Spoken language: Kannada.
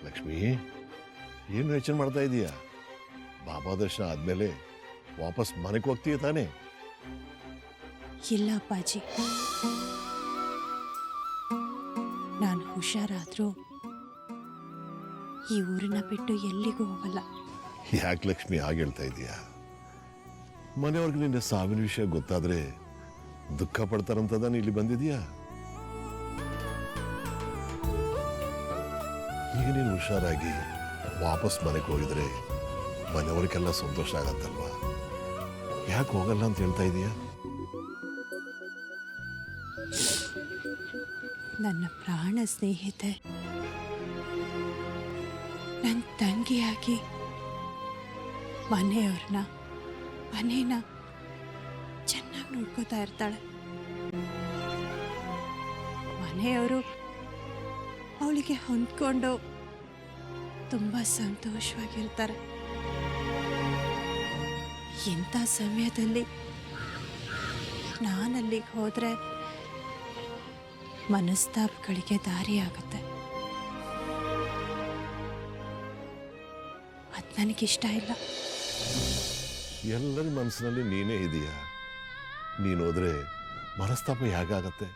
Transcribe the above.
ಲಕ್ಷ್ಮಿ, ಏನು ಯೋಚನೆ ಮಾಡ್ತಾ ಇದೀಯಾ? ಬಾಬಾ ದರ್ಶನ ಆದ್ಮೇಲೆ ವಾಪಸ್ ಮನೆಗೆ ಹೋಗ್ತೀಯ ತಾನೆ? ಇಲ್ಲ ಅಪ್ಪಾಜಿ, ನಾನು ಹುಷಾರಾದ್ರೂ ಈ ಊರನ್ನ ಬಿಟ್ಟು ಎಲ್ಲಿಗೂ ಹೋಗಲ್ಲ. ಯಾಕೆ ಲಕ್ಷ್ಮಿ ಹಾಗೆ ಹೇಳ್ತಾ ಇದೀಯಾ? ಮನೆಯವ್ರಿಗೆ ನಿನ್ನ ಸಾವಿನ ವಿಷಯ ಗೊತ್ತಾದ್ರೆ ದುಃಖ ಪಡ್ತಾರಂತದ ಇಲ್ಲಿ ಬಂದಿದೀಯಾ? ಈಗ ನೀನು ಹುಷಾರಾಗಿ ವಾಪಸ್ ಮನೆಗೆ ಹೋಗಿದ್ರೆ ಮನೆಯವ್ರಿಗೆಲ್ಲ ಸಂತೋಷ ಆಗತ್ತಲ್ವಾ? ಯಾಕೆ ಹೋಗಲ್ಲ ಅಂತ ಹೇಳ್ತಾ ಇದೀಯಾ? ನನ್ನ ಪ್ರಾಣ ಸ್ನೇಹಿತೆ, ನನ್ನ ತಂಗಿಯಾಗಿ ಮನೆಯವ್ರನ್ನ ಮನೇನ ಚೆನ್ನಾಗಿ ನೋಡ್ಕೋತಾ ಇರ್ತಾಳೆ. ಮನೆಯವರು ಅವಳಿಗೆ ಹೊಂದ್ಕೊಂಡು ತುಂಬ ಸಂತೋಷವಾಗಿರ್ತಾರೆ. ಇಂಥ ಸಮಯದಲ್ಲಿ ನಾನಲ್ಲಿಗೆ ಹೋದರೆ ಮನಸ್ತಾಪಗಳಿಗೆ ದಾರಿಯಾಗುತ್ತೆ. ಅದು ನನಗಿಷ್ಟ ಇಲ್ಲ. ಎಲ್ಲರ ಮನಸ್ಸಿನಲ್ಲಿ ನೀನೇ ಇದೀಯಾ. ನೀನು ಹೋದ್ರೆ ಮನಸ್ತಾಪ ಹೇಗಾಗತ್ತೆ?